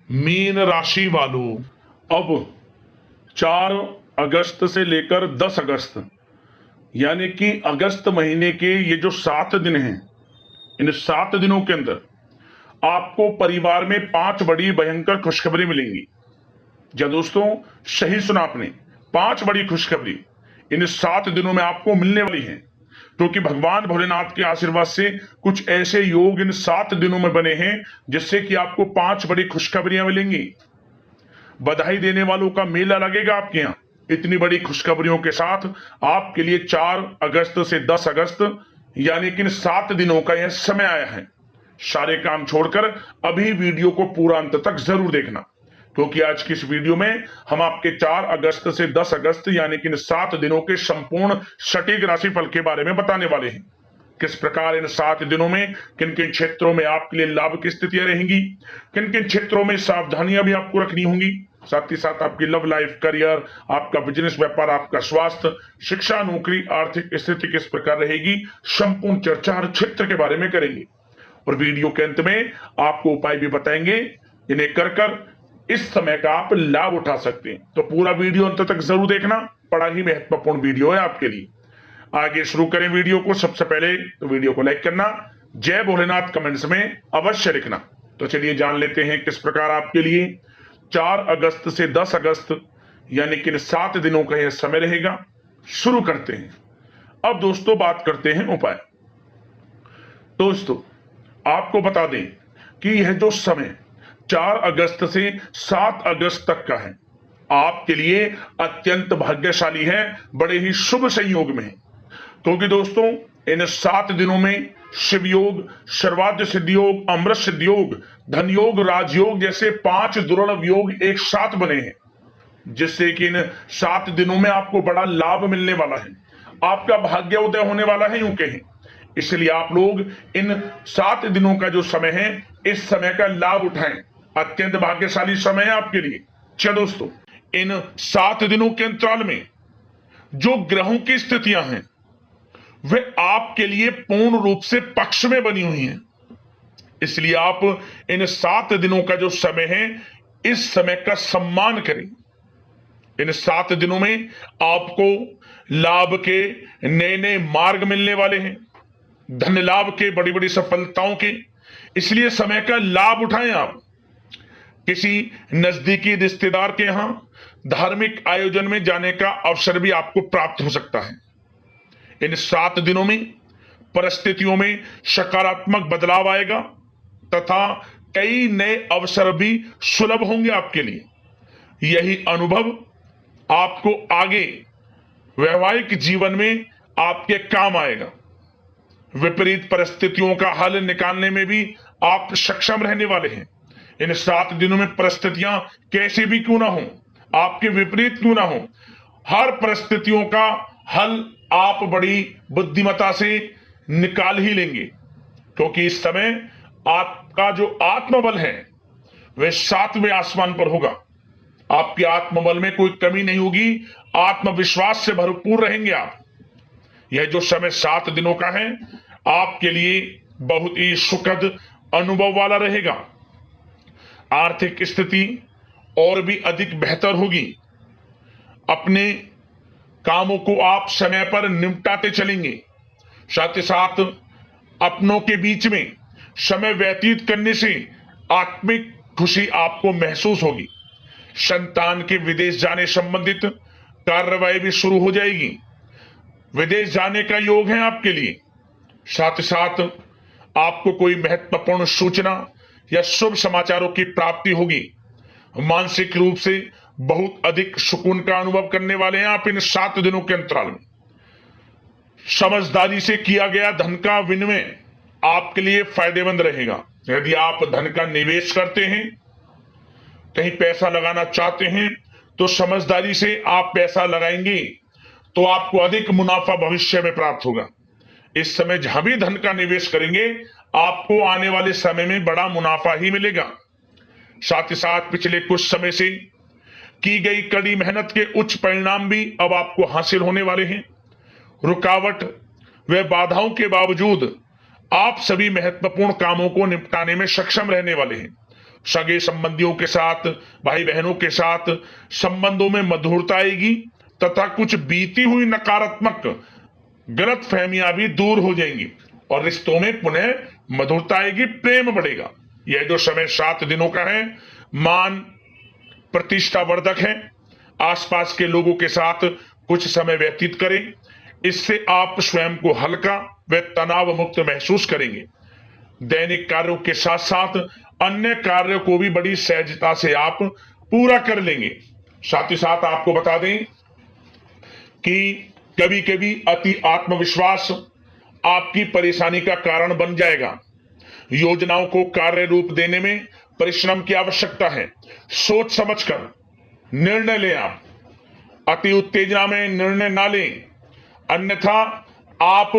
Mean राशि वालों, अब 4 अगस्त से लेकर 10 अगस्त यानी कि अगस्त महीने के ये जो 7 दिन हैं, इन 7 दिनों के अंदर आपको परिवार में 5 बड़ी भयंकर खुशखबरी मिलेंगी। क्या दोस्तों, सही सुना आपने, 5 बड़ी खुशखबरी इन 7 दिनों में आपको मिलने वाली हैं, क्योंकि भगवान भोलेनाथ के आशीर्वाद से कुछ ऐसे योग इन 7 दिनों में बने हैं जिससे कि आपको 5 बड़ी खुशखबरियां मिलेंगी। बधाई देने वालों का मेला लगेगा आपके यहाँ इतनी बड़ी खुशखबरियों के साथ। आपके लिए 4 अगस्त से 10 अगस्त यानी कि इन 7 दिनों का यह समय आया है। सारे काम छोड़कर अभी वीडियो को पूरा अंत तक जरूर देखना, क्योंकि आज की इस वीडियो में हम आपके 4 अगस्त से 10 अगस्त यानी कि इन 7 दिनों के संपूर्ण सटीक राशिफल के बारे में बताने वाले हैं। किस प्रकार इन 7 दिनों में किन किन क्षेत्रों में आपके लिए लाभ की स्थितियां रहेंगी, किन किन क्षेत्रों में सावधानियां भी आपको रखनी होंगी, साथ ही साथ आपकी लव लाइफ, करियर, आपका बिजनेस, व्यापार, आपका स्वास्थ्य, शिक्षा, नौकरी, आर्थिक स्थिति किस प्रकार रहेगी, संपूर्ण चर्चा हर क्षेत्र के बारे में करेंगे। और वीडियो के अंत में आपको उपाय भी बताएंगे, इन्हें कर इस समय का आप लाभ उठा सकते हैं। तो पूरा वीडियो अंत तक जरूर देखना, बड़ा ही महत्वपूर्ण वीडियो है आपके लिए। आगे शुरू करें वीडियो को। सबसे पहले तो वीडियो को लाइक करना, जय भोलेनाथ कमेंट्स में अवश्य लिखना। तो चलिए जान लेते हैं किस प्रकार आपके लिए 4 अगस्त से 10 अगस्त यानी कि 7 दिनों का यह समय रहेगा। शुरू करते हैं। अब दोस्तों बात करते हैं उपाय। दोस्तों आपको बता दें कि यह जो समय 4 अगस्त से 7 अगस्त तक का है, आपके लिए अत्यंत भाग्यशाली है, बड़े ही शुभ संयोग में है। क्योंकि दोस्तों इन 7 दिनों में शिव योग, सर्वाद्य सिद्धि योग, अमृत सिद्धि योग, धन योग, राजयोग जैसे 5 दुर्लभ योग एक साथ बने हैं, जिससे कि इन 7 दिनों में आपको बड़ा लाभ मिलने वाला है, आपका भाग्य उदय होने वाला है यूं कहें। इसलिए आप लोग इन 7 दिनों का जो समय है, इस समय का लाभ उठाएं। अत्यंत भाग्यशाली समय है आपके लिए। चलो दोस्तों, इन 7 दिनों के अंतराल में जो ग्रहों की स्थितियां हैं वे आपके लिए पूर्ण रूप से पक्ष में बनी हुई हैं। इसलिए आप इन 7 दिनों का जो समय है, इस समय का सम्मान करें। इन 7 दिनों में आपको लाभ के नए नए मार्ग मिलने वाले हैं, धन लाभ के, बड़ी बड़ी सफलताओं के। इसलिए समय का लाभ उठाएं। आप किसी नजदीकी रिश्तेदार के यहां धार्मिक आयोजन में जाने का अवसर भी आपको प्राप्त हो सकता है। इन 7 दिनों में परिस्थितियों में सकारात्मक बदलाव आएगा तथा कई नए अवसर भी सुलभ होंगे आपके लिए। यही अनुभव आपको आगे वैवाहिक जीवन में आपके काम आएगा। विपरीत परिस्थितियों का हल निकालने में भी आप सक्षम रहने वाले हैं। इन 7 दिनों में परिस्थितियां कैसे भी क्यों ना हो, आपके विपरीत क्यों ना हो, हर परिस्थितियों का हल आप बड़ी बुद्धिमता से निकाल ही लेंगे, क्योंकि इस समय आपका जो आत्मबल है वह 7वें आसमान पर होगा। आपके आत्मबल में कोई कमी नहीं होगी, आत्मविश्वास से भरपूर रहेंगे आप। यह जो समय 7 दिनों का है, आपके लिए बहुत ही सुखद अनुभव वाला रहेगा। आर्थिक स्थिति और भी अधिक बेहतर होगी। अपने कामों को आप समय पर निपटाते चलेंगे। साथ ही साथ अपनों के बीच में समय व्यतीत करने से आत्मिक खुशी आपको महसूस होगी। संतान के विदेश जाने संबंधित कार्रवाई भी शुरू हो जाएगी। विदेश जाने का योग है आपके लिए। साथ ही साथ आपको कोई महत्वपूर्ण सूचना या शुभ समाचारों की प्राप्ति होगी। मानसिक रूप से बहुत अधिक सुकून का अनुभव करने वाले हैं आप इन 7 दिनों के अंतराल में। समझदारी से किया गया धन का विनिमय आपके लिए फायदेमंद रहेगा। यदि आप धन का निवेश करते हैं, कहीं पैसा लगाना चाहते हैं, तो समझदारी से आप पैसा लगाएंगे तो आपको अधिक मुनाफा भविष्य में प्राप्त होगा। इस समय जहां भी धन का निवेश करेंगे, आपको आने वाले समय में बड़ा मुनाफा ही मिलेगा। साथ ही साथ पिछले कुछ समय से की गई कड़ी मेहनत के उच्च परिणाम भी अब आपको हासिल होने वाले हैं। रुकावट व बाधाओं के बावजूद आप सभी महत्वपूर्ण कामों को निपटाने में सक्षम रहने वाले हैं। सगे संबंधियों के साथ, भाई बहनों के साथ संबंधों में मधुरता आएगी तथा कुछ बीती हुई नकारात्मक गलत फहमियां भी दूर हो जाएंगी और रिश्तों में पुनः मधुरता आएगी, प्रेम बढ़ेगा। यह जो समय 7 दिनों का है मान प्रतिष्ठा वर्धक है। आसपास के लोगों के साथ कुछ समय व्यतीत करें, इससे आप स्वयं को हल्का व तनाव मुक्त महसूस करेंगे। दैनिक कार्यों के साथ साथ अन्य कार्यों को भी बड़ी सहजता से आप पूरा कर लेंगे। साथ ही साथ आपको बता दें कि कभी कभी अति आत्मविश्वास आपकी परेशानी का कारण बन जाएगा। योजनाओं को कार्य रूप देने में परिश्रम की आवश्यकता है। सोच समझकर निर्णय लें। आप अति उत्तेजना में निर्णय ना लें, अन्यथा आप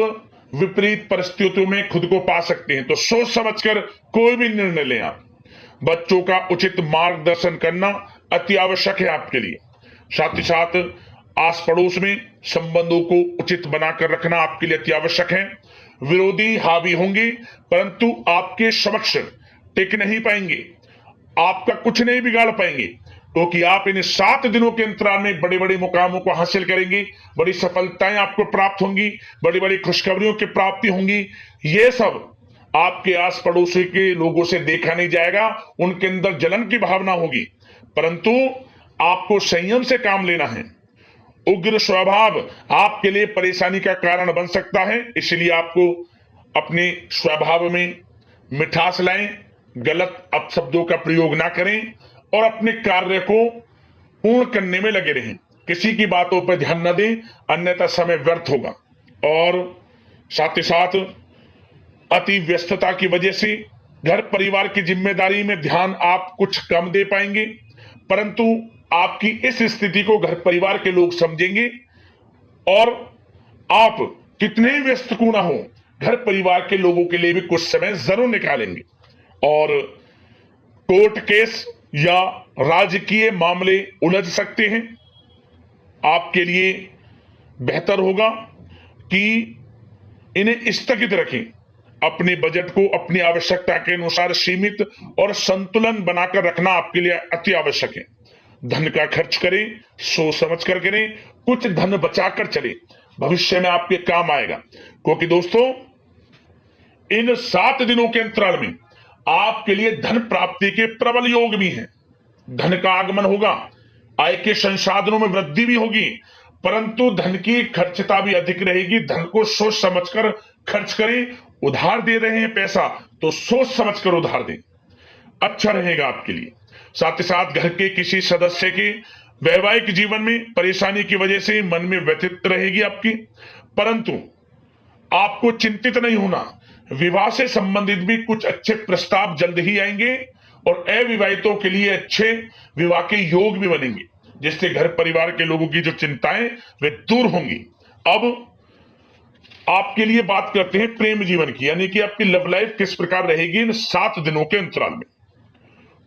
विपरीत परिस्थितियों में खुद को पा सकते हैं। तो सोच समझकर कोई भी निर्णय लें। आप बच्चों का उचित मार्गदर्शन करना अति आवश्यक है आपके लिए। साथ ही साथ आस पड़ोस में संबंधों को उचित बनाकर रखना आपके लिए अति आवश्यक है। विरोधी हावी होंगे परंतु आपके समक्ष टिक नहीं पाएंगे, आपका कुछ नहीं बिगाड़ पाएंगे, क्योंकि आप इन 7 दिनों के अंतराल में बड़े बड़े मुकामों को हासिल करेंगे। बड़ी सफलताएं आपको प्राप्त होंगी, बड़ी बड़ी खुशखबरियों की प्राप्ति होंगी। ये सब आपके आस पड़ोसी के लोगों से देखा नहीं जाएगा, उनके अंदर जलन की भावना होगी, परंतु आपको संयम से काम लेना है। उग्र स्वभाव आपके लिए परेशानी का कारण बन सकता है, इसलिए आपको अपने स्वभाव में मिठास लाएं, गलत अपशब्दों का प्रयोग ना करें और अपने कार्य को पूर्ण करने में लगे रहें। किसी की बातों पर ध्यान न दें, अन्यथा समय व्यर्थ होगा। और साथ ही साथ अति व्यस्तता की वजह से घर परिवार की जिम्मेदारी में ध्यान आप कुछ कम दे पाएंगे, परंतु आपकी इस स्थिति को घर परिवार के लोग समझेंगे और आप कितने ही व्यस्त क्यों ना हो, घर परिवार के लोगों के लिए भी कुछ समय जरूर निकालेंगे। और कोर्ट केस या राजकीय मामले उलझ सकते हैं। आपके लिए बेहतर होगा कि इन्हें स्थगित रखें। अपने बजट को अपनी आवश्यकता के अनुसार सीमित और संतुलन बनाकर रखना आपके लिए अति आवश्यक है। धन का खर्च करें, सोच समझ कर करें, कुछ धन बचाकर चलें, भविष्य में आपके काम आएगा। क्योंकि दोस्तों इन 7 दिनों के अंतराल में आपके लिए धन प्राप्ति के प्रबल योग भी हैं। धन का आगमन होगा, आय के संसाधनों में वृद्धि भी होगी, परंतु धन की खर्चता भी अधिक रहेगी। धन को सोच समझकर खर्च करें। उधार दे रहे हैं पैसा तो सोच समझकर उधार दें, अच्छा रहेगा आपके लिए। साथ ही साथ घर के किसी सदस्य के वैवाहिक जीवन में परेशानी की वजह से मन में व्यथित रहेगी आपकी, परंतु आपको चिंतित नहीं होना। विवाह से संबंधित भी कुछ अच्छे प्रस्ताव जल्द ही आएंगे और अविवाहितों के लिए अच्छे विवाह के योग भी बनेंगे, जिससे घर परिवार के लोगों की जो चिंताएं वे दूर होंगी। अब आपके लिए बात करते हैं प्रेम जीवन की, यानी कि आपकी लव लाइफ किस प्रकार रहेगी इन 7 दिनों के अंतराल में।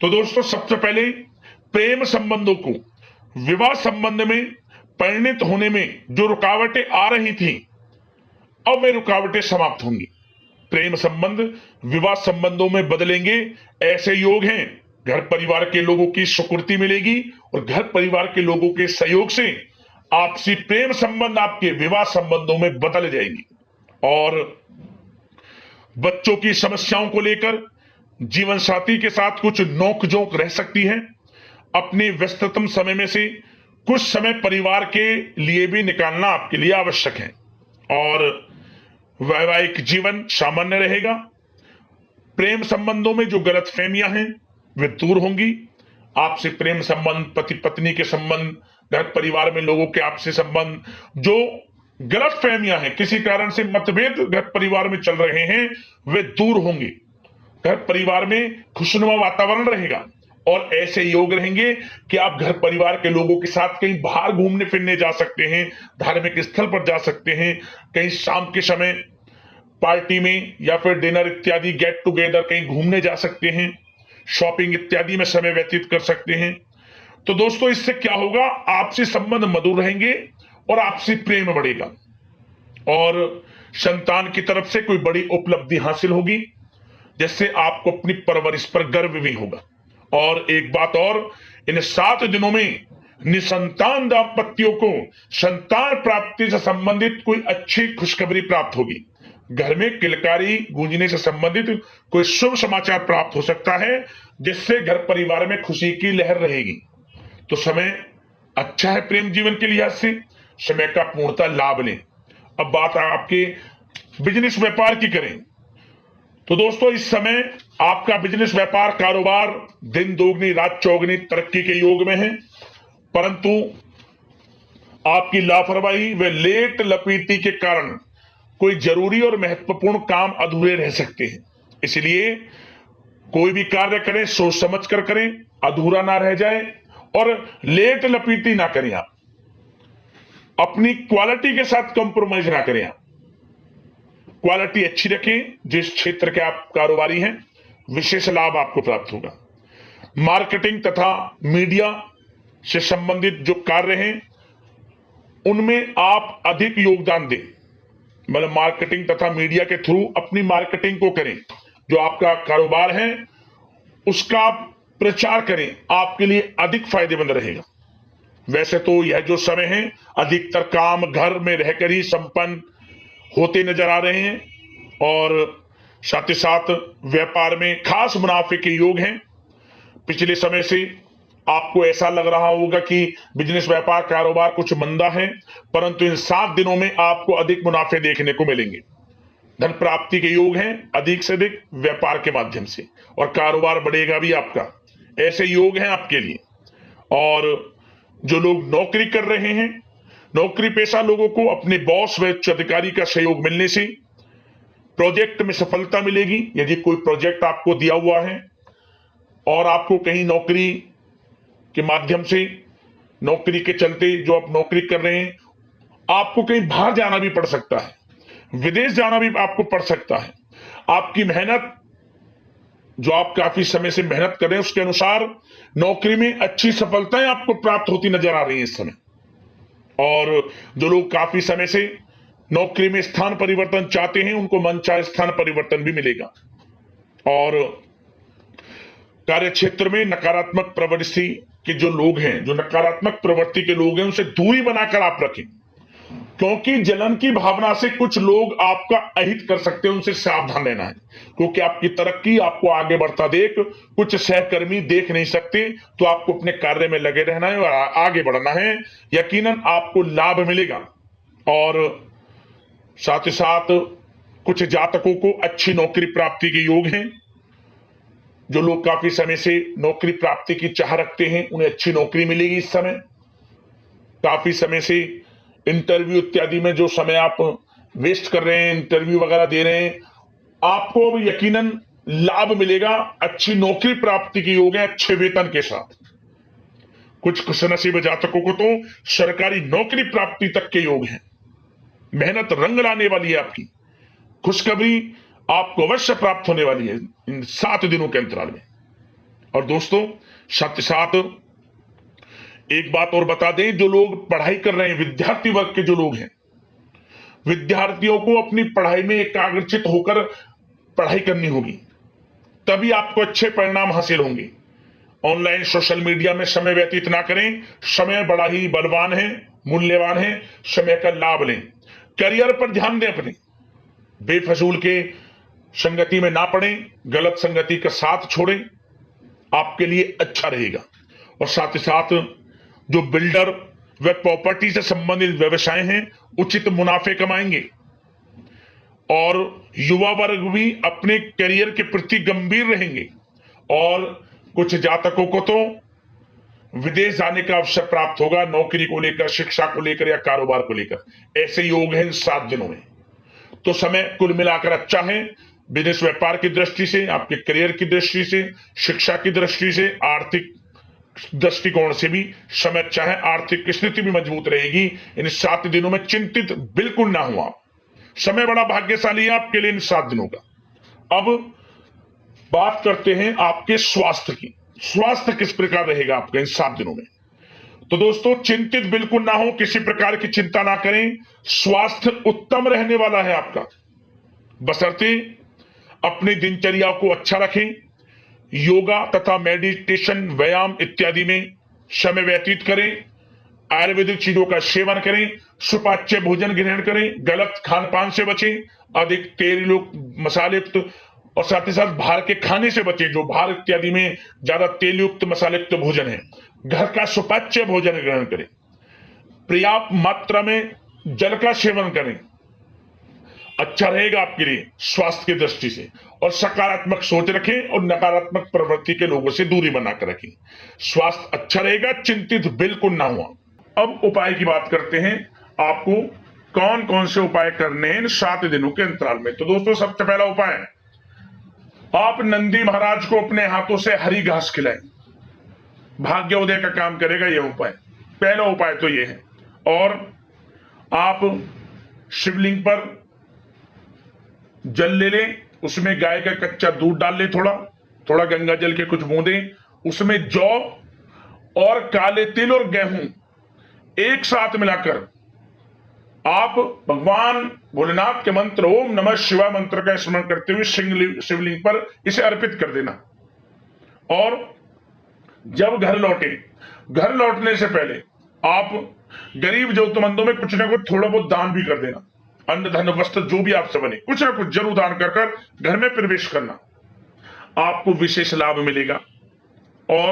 तो दोस्तों सबसे पहले प्रेम संबंधों को विवाह संबंध में परिणित होने में जो रुकावटें आ रही थी, अब वे रुकावटें समाप्त होंगी। प्रेम संबंध विवाह संबंधों में बदलेंगे, ऐसे योग हैं। घर परिवार के लोगों की स्वीकृति मिलेगी और घर परिवार के लोगों के सहयोग से आपसी प्रेम संबंध आपके विवाह संबंधों में बदल जाएंगी। और बच्चों की समस्याओं को लेकर जीवन साथी के साथ कुछ नोकझोंक रह सकती है। अपने व्यस्ततम समय में से कुछ समय परिवार के लिए भी निकालना आपके लिए आवश्यक है। और वैवाहिक जीवन सामान्य रहेगा। प्रेम संबंधों में जो गलतफहमियां हैं वे दूर होंगी। आपसे प्रेम संबंध, पति पत्नी के संबंध, घर परिवार में लोगों के आपसे संबंध, जो गलतफहमियां हैं, किसी कारण से मतभेद घर परिवार में चल रहे हैं, वे दूर होंगे। घर परिवार में खुशनुमा वातावरण रहेगा और ऐसे योग रहेंगे कि आप घर परिवार के लोगों के साथ कहीं बाहर घूमने फिरने जा सकते हैं, धार्मिक स्थल पर जा सकते हैं, कहीं शाम के समय पार्टी में या फिर डिनर इत्यादि गेट टुगेदर कहीं घूमने जा सकते हैं, शॉपिंग इत्यादि में समय व्यतीत कर सकते हैं। तो दोस्तों इससे क्या होगा, आपसी संबंध मधुर रहेंगे और आपसी प्रेम बढ़ेगा और संतान की तरफ से कोई बड़ी उपलब्धि हासिल होगी, जिससे आपको अपनी परवरिश पर गर्व भी होगा। और एक बात और, इन 7 दिनों में निसंतान दाम्पत्यों को संतान प्राप्ति से संबंधित कोई अच्छी खुशखबरी प्राप्त होगी। घर में किलकारी गूंजने से संबंधित कोई शुभ समाचार प्राप्त हो सकता है, जिससे घर परिवार में खुशी की लहर रहेगी। तो समय अच्छा है प्रेम जीवन के लिहाज से, समय का पूर्णतः लाभ लें। अब बात आपके बिजनेस व्यापार की करें तो दोस्तों, इस समय आपका बिजनेस व्यापार कारोबार दिन दोगुनी रात चौगुनी तरक्की के योग में है, परंतु आपकी लापरवाही व लेट लपीटी के कारण कोई जरूरी और महत्वपूर्ण काम अधूरे रह सकते हैं। इसलिए कोई भी कार्य करें सोच समझ कर करें, अधूरा ना रह जाए और लेट लपीटी ना करें। आप अपनी क्वालिटी के साथ कंप्रोमाइज ना करें। आप क्वालिटी अच्छी रखें। जिस क्षेत्र के आप कारोबारी हैं, विशेष लाभ आपको प्राप्त होगा। मार्केटिंग तथा मीडिया से संबंधित जो कार्य हैं, उनमें आप अधिक योगदान दें। मतलब मार्केटिंग तथा मीडिया के थ्रू अपनी मार्केटिंग को करें। जो आपका कारोबार है उसका आप प्रचार करें, आपके लिए अधिक फायदेमंद रहेगा। वैसे तो यह जो समय है, अधिकतर काम घर में रहकर ही संपन्न होते नजर आ रहे हैं और साथ ही साथ व्यापार में खास मुनाफे के योग हैं। पिछले समय से आपको ऐसा लग रहा होगा कि बिजनेस व्यापार कारोबार कुछ मंदा है, परंतु इन 7 दिनों में आपको अधिक मुनाफे देखने को मिलेंगे। धन प्राप्ति के योग हैं अधिक से अधिक व्यापार के माध्यम से, और कारोबार बढ़ेगा भी आपका। ऐसे योग हैं आपके लिए। और जो लोग नौकरी कर रहे हैं, नौकरी पेशा लोगों को अपने बॉस व उच्च अधिकारी का सहयोग मिलने से प्रोजेक्ट में सफलता मिलेगी। यदि कोई प्रोजेक्ट आपको दिया हुआ है और आपको कहीं नौकरी के माध्यम से, नौकरी के चलते जो आप नौकरी कर रहे हैं, आपको कहीं बाहर जाना भी पड़ सकता है, विदेश जाना भी आपको पड़ सकता है। आपकी मेहनत, जो आप काफी समय से मेहनत कर रहे हैं, उसके अनुसार नौकरी में अच्छी सफलताएं आपको प्राप्त होती नजर आ रही है इस समय। और जो लोग काफी समय से नौकरी में स्थान परिवर्तन चाहते हैं, उनको मनचाहे स्थान परिवर्तन भी मिलेगा। और कार्य क्षेत्र में नकारात्मक प्रवृत्ति के जो लोग हैं, जो नकारात्मक प्रवृत्ति के लोग हैं, उनसे दूरी बनाकर आप रखें, क्योंकि जलन की भावना से कुछ लोग आपका अहित कर सकते हैं। उनसे सावधान रहना है, क्योंकि आपकी तरक्की, आपको आगे बढ़ता देख कुछ सहकर्मी देख नहीं सकते। तो आपको अपने कार्य में लगे रहना है और आगे बढ़ना है। यकीनन आपको लाभ मिलेगा। और साथ ही साथ कुछ जातकों को अच्छी नौकरी प्राप्ति के योग हैं। जो लोग काफी समय से नौकरी प्राप्ति की चाह रखते हैं, उन्हें अच्छी नौकरी मिलेगी इस समय। काफी समय से इंटरव्यू इत्यादि में जो समय आप वेस्ट कर रहे हैं, इंटरव्यू वगैरह दे रहे हैं, आपको अब यकीनन लाभ मिलेगा। अच्छी नौकरी प्राप्ति के योग है, अच्छे वेतन के साथ। कुछ खुशनसीब जातकों को तो सरकारी नौकरी प्राप्ति तक के योग हैं। मेहनत रंग लाने वाली है आपकी। खुशखबरी आपको अवश्य प्राप्त होने वाली है इन 7 दिनों के अंतराल में। और दोस्तों, साथ ही साथ एक बात और बता दें, जो लोग पढ़ाई कर रहे हैं, विद्यार्थी वर्ग के जो लोग हैं, विद्यार्थियों को अपनी पढ़ाई में एकाग्रचित होकर पढ़ाई करनी होगी, तभी आपको अच्छे परिणाम हासिल होंगे। ऑनलाइन सोशल मीडिया में समय व्यतीत ना करें। समय बड़ा ही बलवान है, मूल्यवान है। समय का लाभ लें। करियर पर ध्यान दें अपने। बेफजूल के संगति में ना पड़ें, गलत संगति का साथ छोड़ें, आपके लिए अच्छा रहेगा। और साथ ही साथ जो बिल्डर व प्रॉपर्टी से संबंधित व्यवसाय हैं, उचित मुनाफे कमाएंगे। और युवा वर्ग भी अपने करियर के प्रति गंभीर रहेंगे। और कुछ जातकों को तो विदेश जाने का अवसर प्राप्त होगा, नौकरी को लेकर, शिक्षा को लेकर या कारोबार को लेकर। ऐसे योग हैं इन 7 दिनों में। तो समय कुल मिलाकर अच्छा है। बिजनेस व्यापार की दृष्टि से, आपके करियर की दृष्टि से, शिक्षा की दृष्टि से, आर्थिक दृष्टिकोण से भी समय अच्छा है। आर्थिक स्थिति भी मजबूत रहेगी। इन 7 दिनों में चिंतित बिल्कुल ना हो आप। समय बड़ा भाग्यशाली है आपके लिए इन 7 दिनों का। अब बात करते हैं आपके स्वास्थ्य की। स्वास्थ्य किस प्रकार रहेगा आपका इन 7 दिनों में? तो दोस्तों, चिंतित बिल्कुल ना हो, किसी प्रकार की चिंता ना करें। स्वास्थ्य उत्तम रहने वाला है आपका, बशर्ते अपनी दिनचर्या को अच्छा रखें, योगा तथा मेडिटेशन, व्यायाम इत्यादि में समय व्यतीत करें, आयुर्वेदिक चीजों का सेवन करें, सुपाच्य भोजन ग्रहण करें, गलत खान पान से बचें, अधिक तेल मसाले युक्त और साथ ही साथ बाहर के खाने से बचें, जो बाहर इत्यादि में ज्यादा तेल युक्त मसाले युक्त भोजन है। घर का सुपाच्य भोजन ग्रहण करें, पर्याप्त मात्रा में जल का सेवन करें, अच्छा रहेगा आपके लिए स्वास्थ्य की दृष्टि से। और सकारात्मक सोच रखें और नकारात्मक प्रवृत्ति के लोगों से दूरी बनाकर रखें, स्वास्थ्य अच्छा रहेगा, चिंतित बिल्कुल ना हुआ। अब उपाय की बात करते हैं, आपको कौन कौन से उपाय करने हैं इन 7 दिनों के अंतराल में। तो दोस्तों, सबसे पहला उपाय, आप नंदी महाराज को अपने हाथों से हरी घास खिलाएं, भाग्योदय का काम करेगा यह उपाय। पहला उपाय तो यह है। और आप शिवलिंग पर जल ले लें, उसमें गाय का कच्चा दूध डाल लें, थोड़ा थोड़ा गंगा जल के कुछ बूंदें, उसमें जौ और काले तिल और गेहूं एक साथ मिलाकर आप भगवान भोलेनाथ के मंत्र ओम नमः शिवाय मंत्र का स्मरण करते हुए शिवलिंग पर इसे अर्पित कर देना। और जब घर लौटने से पहले आप गरीब जरूरतमंदों में कुछ ना कुछ थोड़ा बहुत दान भी कर देना, अन्न धन वस्त्र जो भी आपसे बने कुछ ना कुछ जरूर दान कर घर में प्रवेश करना, आपको विशेष लाभ मिलेगा और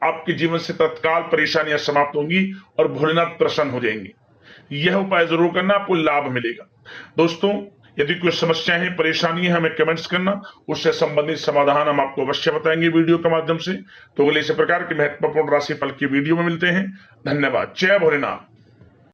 आपके जीवन से तत्काल परेशानियां समाप्त होंगी और भोलेनाथ प्रसन्न हो जाएंगे। यह उपाय जरूर करना, आपको लाभ मिलेगा। दोस्तों, यदि कोई समस्या है, परेशानी है, हमें कमेंट्स करना, उससे संबंधित समाधान हम आपको अवश्य बताएंगे वीडियो के माध्यम से। तो अगले इसी प्रकार के महत्वपूर्ण राशिफल की वीडियो में मिलते हैं। धन्यवाद। जय भोलेनाथ।